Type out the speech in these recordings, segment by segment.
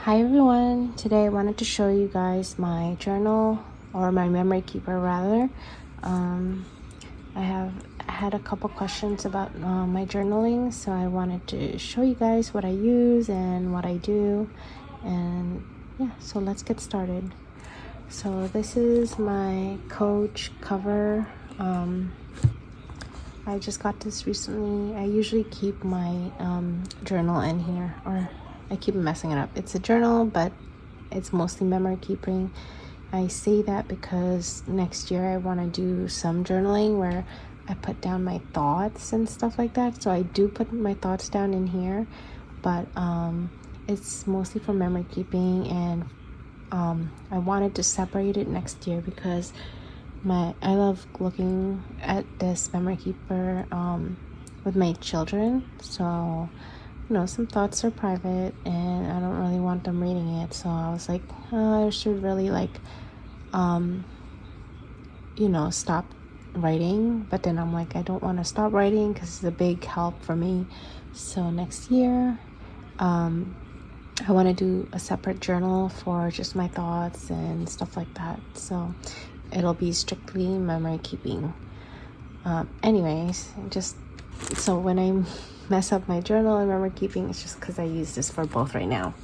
Hi everyone, today I wanted to show you guys my journal, or my memory keeper rather. I have had a couple questions about my journaling, so I wanted to show you guys what I use and what I do. And yeah, so let's get started. So this is my Coach cover. I just got this recently. I usually keep my journal in here, or I keep messing it up. It's a journal, but it's mostly memory keeping. I say that because next year I want to do some journaling where I put down my thoughts and stuff like that. So I do put my thoughts down in here, but it's mostly for memory keeping. And I wanted to separate it next year because I love looking at this memory keeper with my children. So some thoughts are private and I don't really want them reading it. So I was like, I should really stop writing. But then I'm like, I don't want to stop writing because it's a big help for me. So next year, I want to do a separate journal for just my thoughts and stuff like that. So it'll be strictly memory keeping. Anyways, so when I mess up my journal and memory keeping, it's just because I use this for both right now.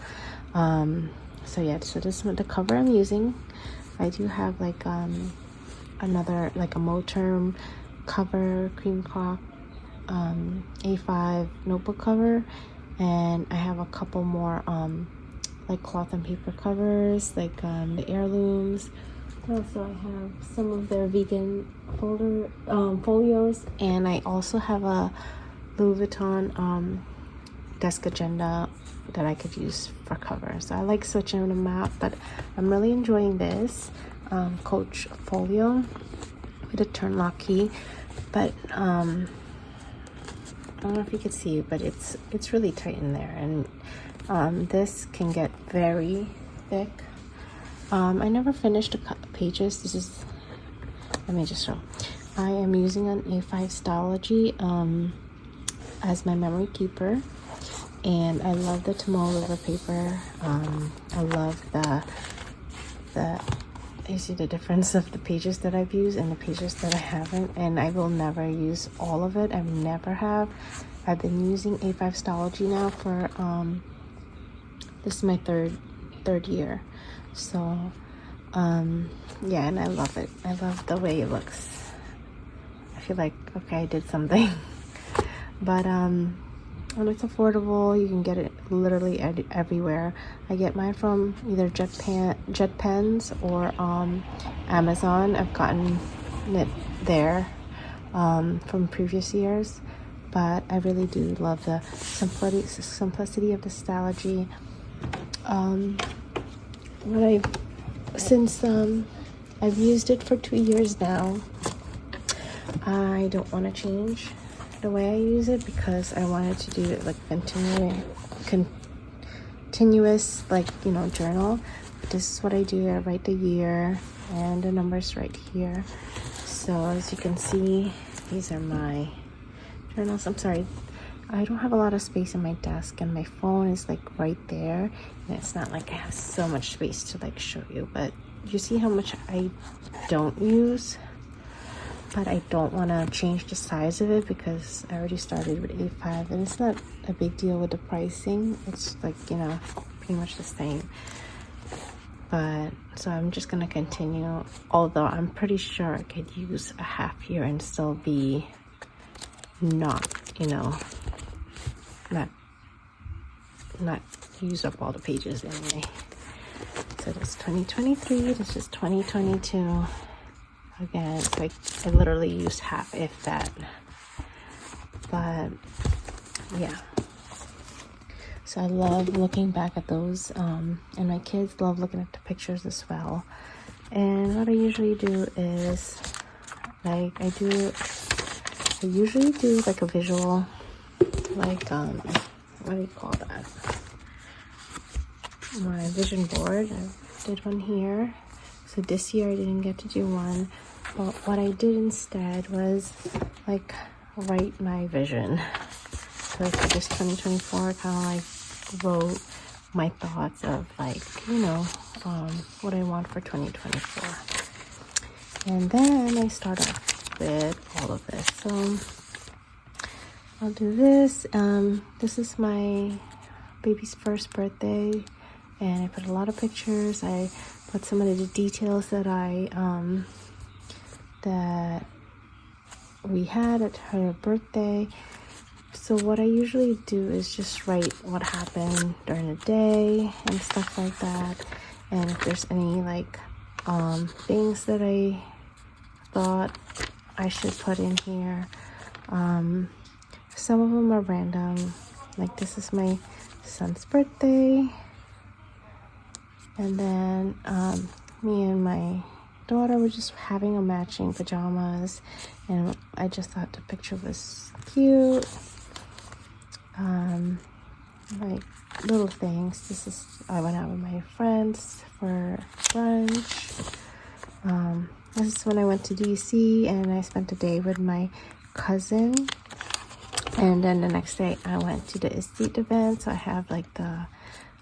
So this is the cover I'm using. I do have another a Moterm cover, cream cloth, A5 notebook cover, and I have a couple more cloth and paper covers, the heirlooms. Also, I have some of their vegan folios, and I also have a Louis Vuitton desk agenda that I could use for cover. So I like switching them out, but I'm really enjoying this Coach folio with a turn lock key. But I don't know if you can see, but it's really tight in there, and this can get very thick. I never finished the pages. Let me just show. I am using an A5 Stalogy as my memory keeper, and I love the Tomorrow River paper. I love you see the difference of the pages that I've used and the pages that I haven't, and I will never use all of it. I've been using A5 Stalogy now for this is my third year. So yeah, and I love it. I love the way it looks. I feel like, okay, I did something. But and it's affordable. You can get it literally everywhere. I get mine from either Jet Pens or Amazon. I've gotten it there from previous years, but I really do love the simplicity of the Stalogy. Since I've used it for 2 years now, I don't want to change the way I use it because I wanted to do it continuous journal. This is what I do. I write the year and the numbers right here. So as you can see, these are my journals. I'm sorry, I don't have a lot of space in my desk, and my phone is right there, and it's not like I have so much space to show you, but you see how much I don't use. But I don't want to change the size of it because I already started with A5, and it's not a big deal with the pricing. It's pretty much the same. But so I'm just gonna continue, although I'm pretty sure I could use a half year and still be not use up all the pages anyway. So this is 2023, this is 2022. Again, it's I literally used half, if that. But yeah, so I love looking back at those, and my kids love looking at the pictures as well. And what I usually do is I usually do a visual, what do you call that, my vision board. I did one here. So this year I didn't get to do one, but what I did instead was write my vision. So for this 2024, I kind of wrote my thoughts of like, you know, what I want for 2024. And then I start off with all of this. So I'll do this. This is my baby's first birthday, and I put a lot of pictures. I put some of the details that that we had at her birthday. So what I usually do is just write what happened during the day and stuff like that. And if there's any like things that I thought I should put in here. Some of them are random. Like this is my son's birthday. And then me and my daughter were just having a matching pajamas, and I just thought the picture was cute. Like little things. I went out with my friends for brunch. This is when I went to DC and I spent a day with my cousin. And then the next day I went to the estate event. So I have like a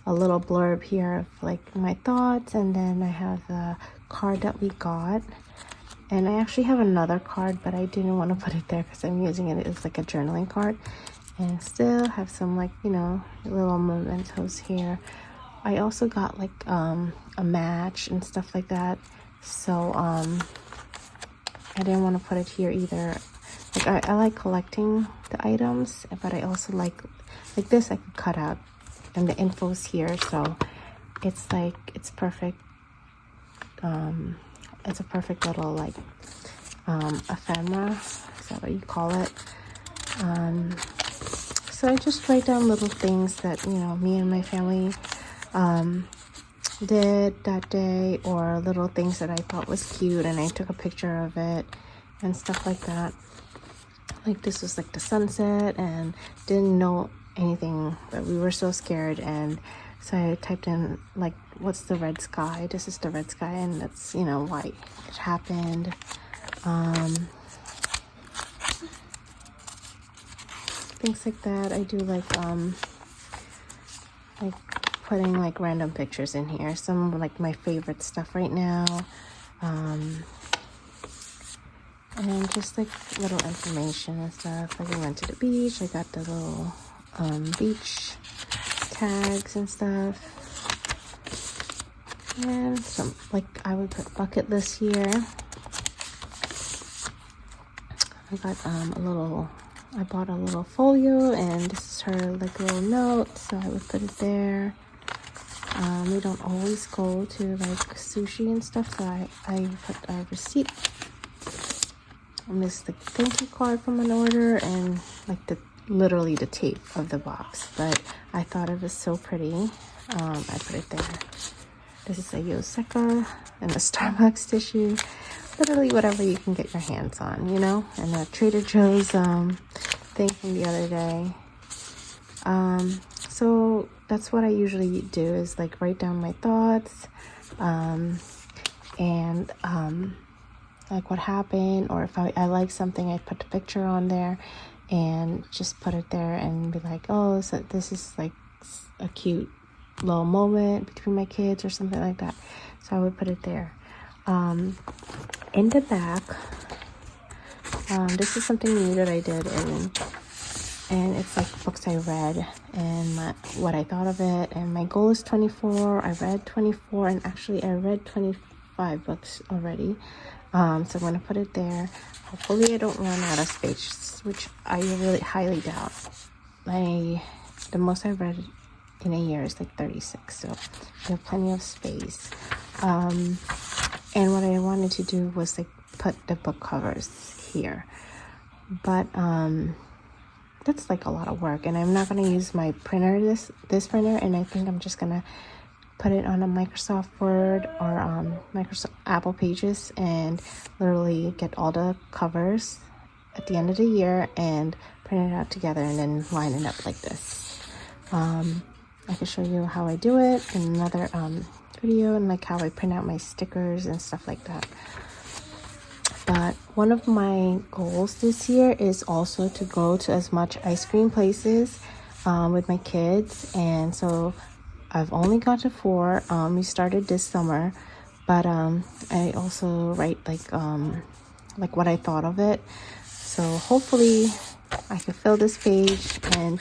little blurb here of like my thoughts, and then I have the card that we got. And I actually have another card, but I didn't want to put it there because I'm using it as like a journaling card. And still have some like, you know, little mementos here. I also got like a match and stuff like that. So I didn't want to put it here either. Like I like collecting the items, but I also like this I could cut out, and the info's here, so it's like it's perfect. It's a perfect little like ephemera, is that what you call it? So I just write down little things that, you know, me and my family did that day, or little things that I thought was cute and I took a picture of it and stuff like that. Like this was like the sunset, and didn't know anything, but we were so scared, and so I typed in like, what's the red sky? This is the red sky, and that's, you know, why it happened. Things like that. I do like putting like random pictures in here, some of like my favorite stuff right now, and just like little information and stuff. Like we went to the beach, I got the little beach tags and stuff, and some like I would put bucket list here. I got I bought a little folio, and this is her like little note, so I would put it there. We don't always go to like sushi and stuff, so I put a receipt. And this is the thank you card from an order, and like literally the tape of the box, but I thought it was so pretty. I put it there. This is a Yoseka and a Starbucks tissue. Literally whatever you can get your hands on, you know. And a Trader Joe's thing from the other day. So that's what I usually do, is like write down my thoughts, and like what happened, or if I like something, I put the picture on there and just put it there and be like, oh, so this is like a cute little moment between my kids or something like that. So I would put it there. In the back, this is something new that I did, and it's like books I read and what I thought of it. And my goal is 24. I read 24, and actually I read 25 books already. So I'm gonna put it there. Hopefully I don't run out of space, which I really highly doubt. The most I read in a year is like 36, so I have plenty of space. And what I wanted to do was like put the book covers here, but that's like a lot of work, and I'm not gonna use my printer, this printer, and I think I'm just gonna put it on a Microsoft Word or Microsoft Apple Pages, and literally get all the covers at the end of the year and print it out together and then line it up like this. I can show you how I do it in another video, and like how I print out my stickers and stuff like that. But one of my goals this year is also to go to as much ice cream places with my kids, and so I've only got to 4. We started this summer, but I also write like what I thought of it. So hopefully I can fill this page, and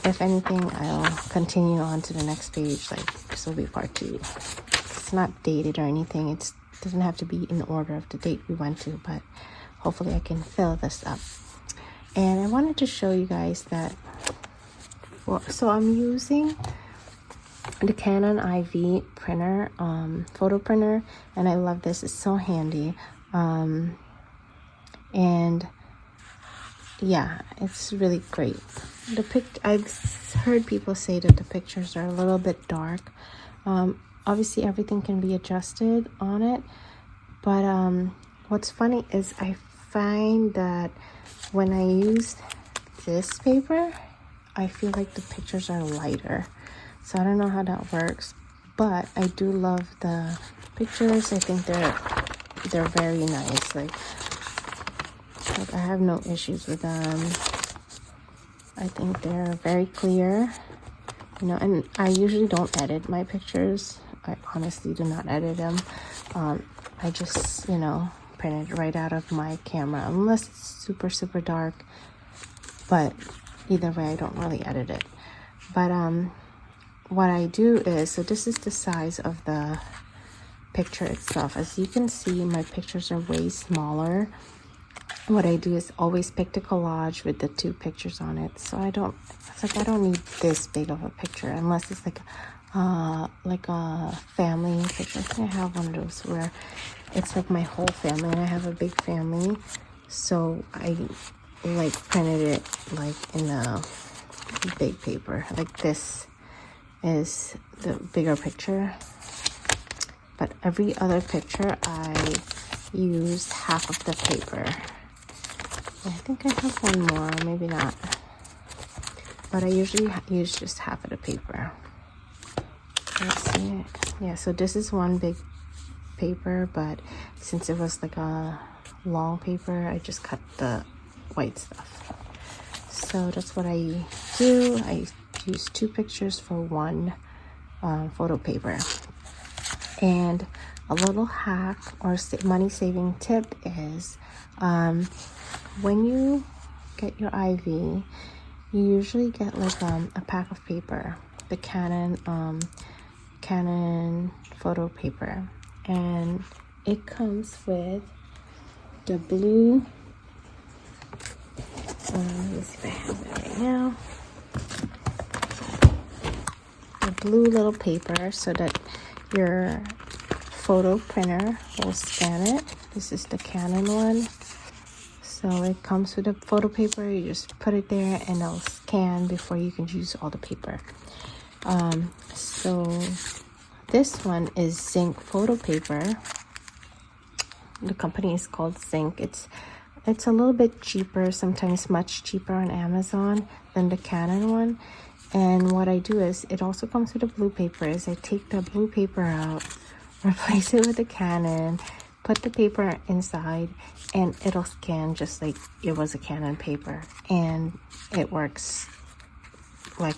if anything, I'll continue on to the next page. Like this will be part 2. It's not dated or anything. It doesn't have to be in order of the date we went to, but hopefully I can fill this up. And I wanted to show you guys that. So I'm using the Canon IV printer, photo printer, and I love this. It's so handy. And yeah, it's really great. I've heard people say that the pictures are a little bit dark. Obviously everything can be adjusted on it, but what's funny is I find that when I use this paper, I feel like the pictures are lighter. So I don't know how that works, but I do love the pictures. I think they're very nice. Like I have no issues with them. I think they're very clear, you know, and I usually don't edit my pictures. I honestly do not edit them. I just, you know, print it right out of my camera, unless it's super, super dark. But either way, I don't really edit it. But what I do is, so this is the size of the picture itself. As you can see, my pictures are way smaller. What I do is always pick the collage with the 2 pictures on it. So I don't need this big of a picture unless it's like a family picture. I think I have one of those where it's like my whole family, and I have a big family. So I like printed it like in a big paper. Like this is the bigger picture, but every other picture I use half of the paper. I think I have one more, maybe not, but I usually use just half of the paper. Let's see. Yeah, so this is one big paper, but since it was like a long paper, I just cut the white stuff. So that's what I do. I use 2 pictures for 1 photo paper. And a little hack or money saving tip is when you get your IV, you usually get like a pack of paper, the Canon photo paper, and it comes with the blue. Let's see if I have it right now. The blue little paper, so that your photo printer will scan it. This is the Canon one. So it comes with a photo paper. You just put it there and it'll scan before you can use all the paper. So this one is Zinc photo paper. The company is called Zinc. It's a little bit cheaper, sometimes much cheaper on Amazon than the Canon one. And what I do is, it also comes with a blue paper, is I take the blue paper out, replace it with the Canon, put the paper inside, and it'll scan just like it was a Canon paper. And it works like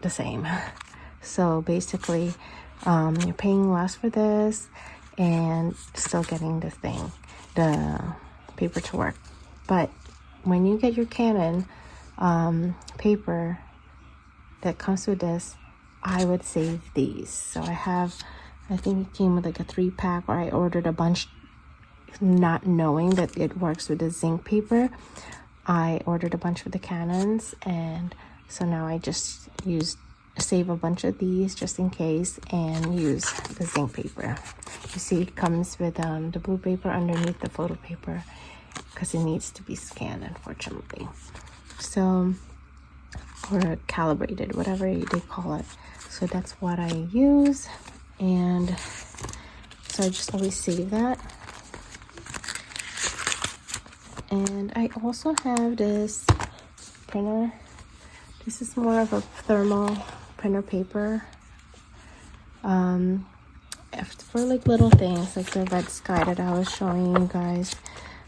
the same. So basically, you're paying less for this and still getting the paper to work. But when you get your Canon paper that comes with this, I would save these. So I think it came with like a 3-pack, or I ordered a bunch not knowing that it works with the Zinc paper. I ordered a bunch with the Canons, and so now I just save a bunch of these just in case and use the Zinc paper. You see, it comes with the blue paper underneath the photo paper because it needs to be scanned, unfortunately. So, or calibrated, whatever they call it. So that's what I use, and so I just always save that. And I also have this printer. This is more of a thermal printer paper. For like little things, like the red sky that I was showing you guys.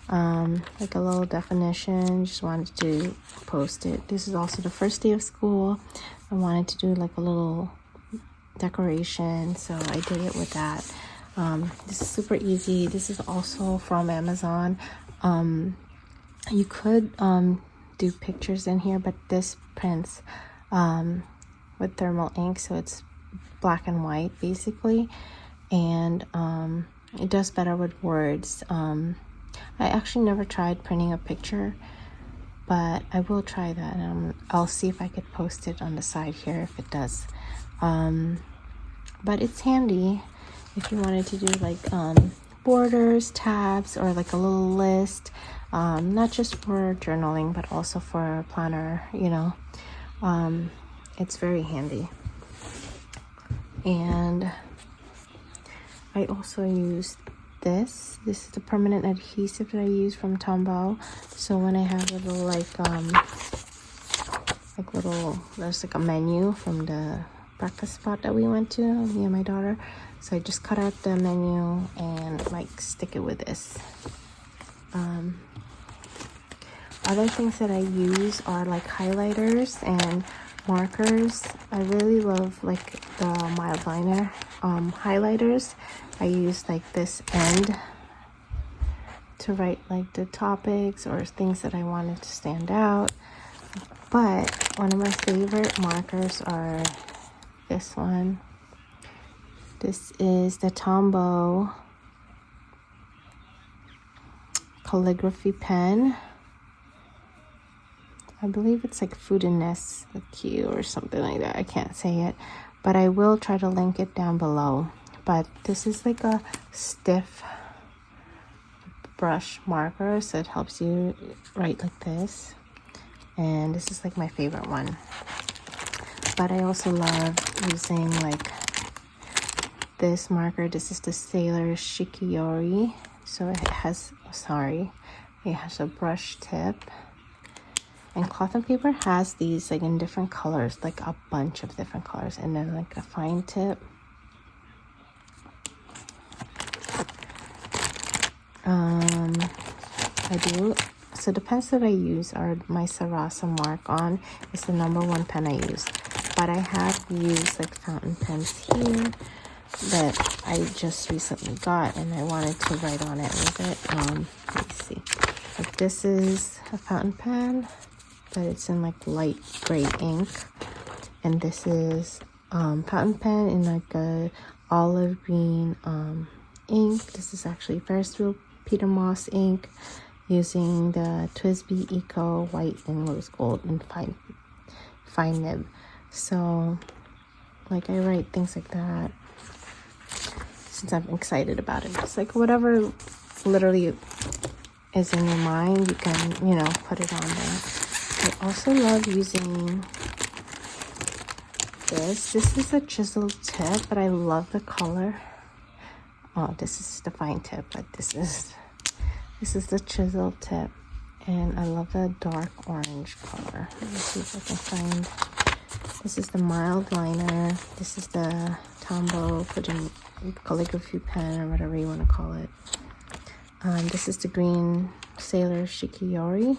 Like a little definition, just wanted to post it. This is also the first day of school. I wanted to do like a little decoration, so I did it with that. This is super easy. This is also from Amazon. You could do pictures in here, but this prints with thermal ink, so it's black and white basically, and it does better with words. I actually never tried printing a picture, but I will try that, and I'll see if I could post it on the side here if it does. But it's handy if you wanted to do like borders, tabs, or like a little list, not just for journaling but also for a planner, you know. It's very handy. And I also used this is the permanent adhesive that I use from Tombow. So when I have a little there's like a menu from the breakfast spot that we went to, me and my daughter, so I just cut out the menu and like stick it with this. Other things that I use are like highlighters and markers. I really love like the mild liner highlighters. I use like this end to write like the topics or things that I wanted to stand out. But one of my favorite markers are this one. This is the Tombow calligraphy pen. I believe it's like Foodiness Q or something like that. I can't say it, but I will try to link it down below. But this is like a stiff brush marker, so it helps you write like this. And this is like my favorite one. But I also love using like this marker. This is the Sailor Shikiori. So it has, it has a brush tip. And Cloth and Paper has these like in different colors, like a bunch of different colors, and then like a fine tip. So the pens that I use are my Sarasa Mark On. It's the #1 pen I use. But I have used like fountain pens here that I just recently got, and I wanted to write on it with it. Let me see. Like this is a fountain pen, but it's in like light gray ink. And this is fountain pen in like a olive green ink. This is actually Ferris Wheel Peter Moss ink, using the Twisby Eco white and rose gold and fine nib. So like I write things like that since I'm excited about it. It's like whatever literally is in your mind, you can, you know, put it on there. I also love using this. This is a chiseled tip, but I love the color. Oh, this is the fine tip, but this is the chisel tip, and I love the dark orange color. Let me see if I can find. This is the mild liner. This is the Tombow calligraphy pen, or whatever you want to call it. This is the green Sailor Shikiori.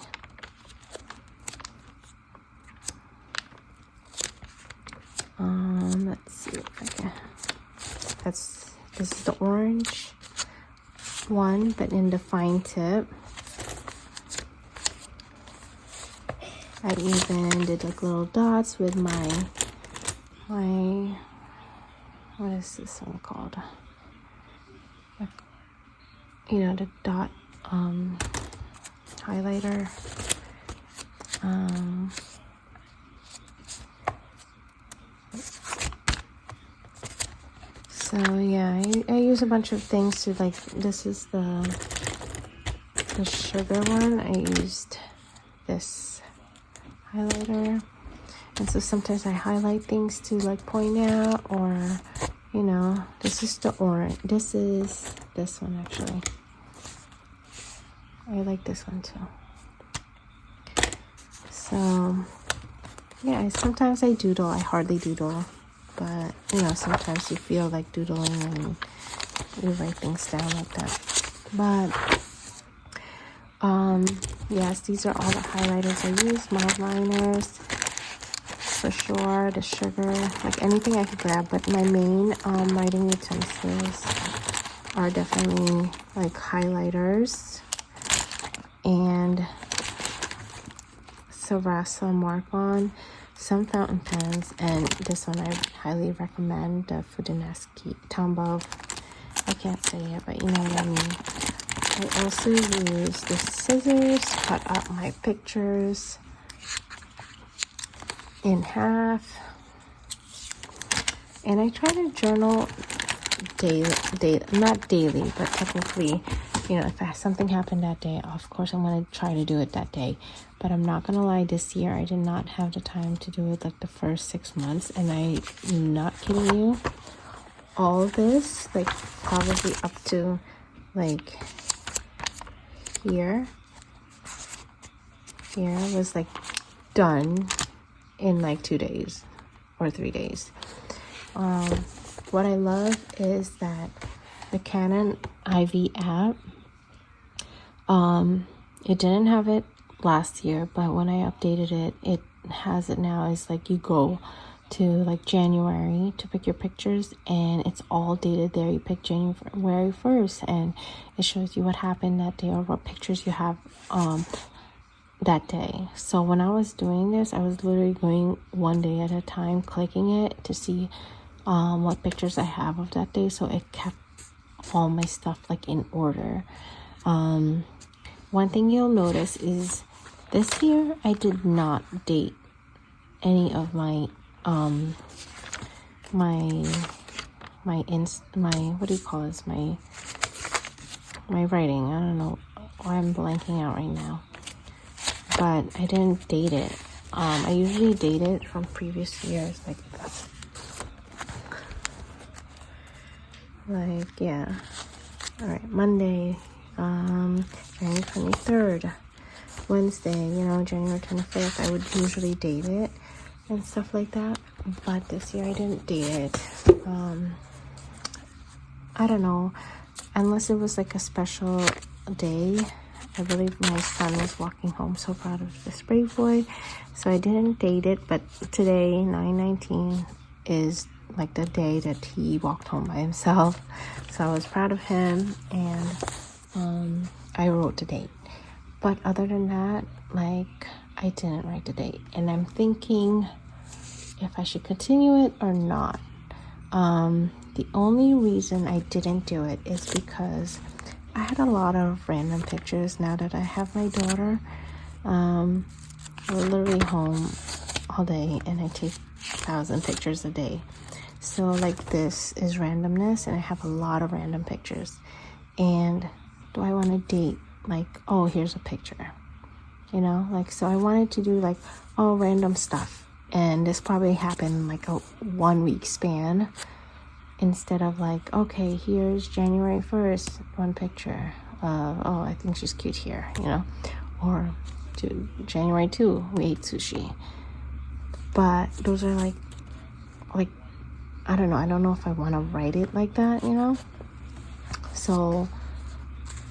Let's see if I can. This is the orange one, but in the fine tip. I even did like little dots with my what is this one called? Like, you know, the dot highlighter. So yeah, I use a bunch of things to like. This is the sugar one. I used this highlighter, and so sometimes I highlight things to like point out, or you know, this is the orange. This is this one actually. I like this one too. So yeah, sometimes I doodle. I hardly doodle. But, you know, sometimes you feel like doodling and you write things down like that. But, yes, these are all the highlighters I use, mild liners. for sure, the sugar, like anything I could grab. But my main writing utensils are definitely like highlighters and Sarasa Mark-On, some fountain pens, and this one I highly recommend, the Fudineski Tambov. I can't say it, but you know what I mean. I also use the scissors to cut up my pictures in half. And I try to journal not daily, but technically, you know, if something happened that day, of course I'm going to try to do it that day. But I'm not going to lie, this year I did not have the time to do it like the first 6 months. And I'm not kidding you. All of this, like probably up to like here was like done in like 2 days or 3 days. What I love is that the Canon IV app, it didn't have it last year, but when I updated it, it has it now. It's like you go to like January to pick your pictures, and it's all dated there. You pick January 1st, and it shows you what happened that day or what pictures you have that day. So when I was doing this, I was literally going one day at a time, clicking it to see what pictures I have of that day. So it kept all my stuff like in order. One thing you'll notice is this year I did not date any of my my what do you call this, my writing. I don't know why I'm blanking out right now, but I didn't date it. I usually date it from previous years, like yeah. All right, Monday, January 23rd, Wednesday, you know, January 25th, I would usually date it and stuff like that. But this year I didn't date it. I don't know, unless it was like a special day. I believe my son was walking home, so proud of this brave boy. So I didn't date it, but today, 9/19, is like the day that he walked home by himself. So I was proud of him, and I wrote the date. But other than that, like, I didn't write the date, and I'm thinking if I should continue it or not. The only reason I didn't do it is because I had a lot of random pictures now that I have my daughter. We're literally home all day, and I take 1,000 pictures a day. So like this is Randomness, and I have a lot of random pictures. And do I want to date like, oh, here's a picture, you know, like, so I wanted to do like, oh, random stuff. And this probably happened like a 1 week span, instead of like, okay, here's January 1st, one picture. Oh, I think she's cute here, you know, or to January 2, we ate sushi. But those are like, I don't know if I want to write it like that, you know. So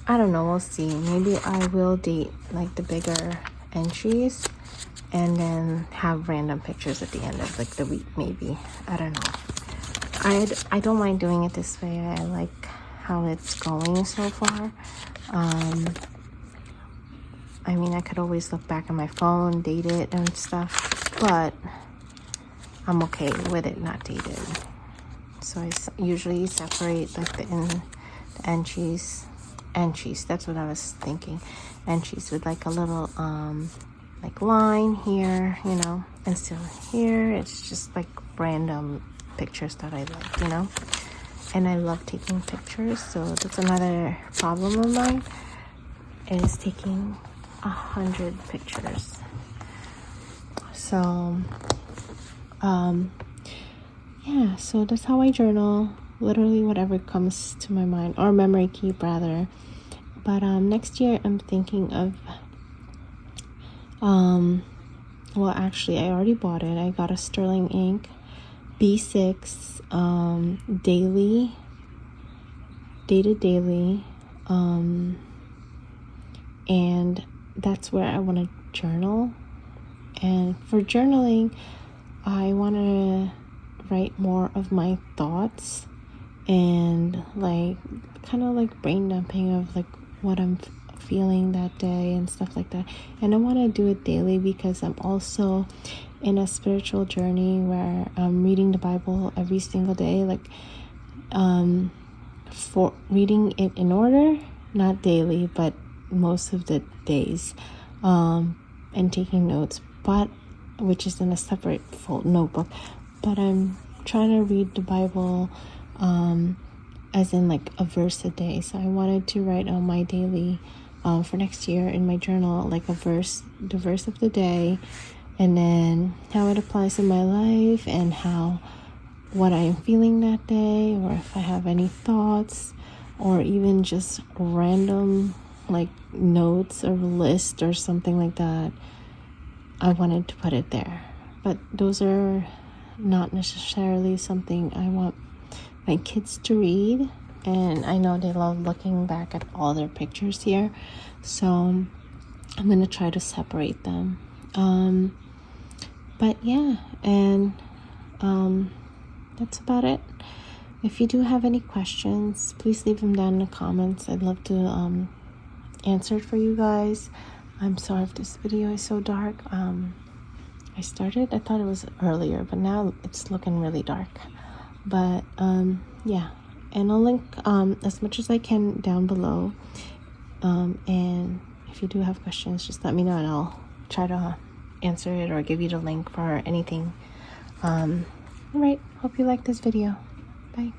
I don't know, we'll see. Maybe I will date like the bigger entries and then have random pictures at the end of like the week, maybe. I don't know. I don't mind doing it this way. I like how it's going so far. I mean, I could always look back on my phone, date it and stuff, but I'm okay with it not dated. So I usually separate like the entries, that's what I was thinking, entries with like a little like line here, you know, and still here it's just like random pictures that I like, you know. And I love taking pictures, so that's another problem of mine, is taking 100 pictures. So yeah, so that's how I journal, literally whatever comes to my mind, or memory keep rather. But next year I'm thinking of well, actually I already bought it. I got a Sterling ink B6 dated daily, and that's where I want to journal. And for journaling, I want to write more of my thoughts and like kind of like brain dumping of like what I'm feeling that day and stuff like that. And I want to do it daily because I'm also in a spiritual journey where I'm reading the Bible every single day, like for reading it in order, not daily, but most of the days, and taking notes, but which is in a separate full notebook. But I'm trying to read the Bible as in like a verse a day. So I wanted to write on my daily for next year in my journal, like the verse of the day, and then how it applies in my life and how what I am feeling that day, or if I have any thoughts, or even just random like notes or list or something like that. I wanted to put it there, but those are not necessarily something I want my kids to read, and I know they love looking back at all their pictures here, so I'm gonna try to separate them. But yeah, and that's about it. If you do have any questions, please leave them down in the comments. I'd love to answer it for you guys. I'm sorry if this video is so dark. I thought it was earlier, but now it's looking really dark. But yeah, and I'll link as much as I can down below. And if you do have questions, just let me know and I'll try to answer it or give you the link for anything. All right, hope you like this video. Bye.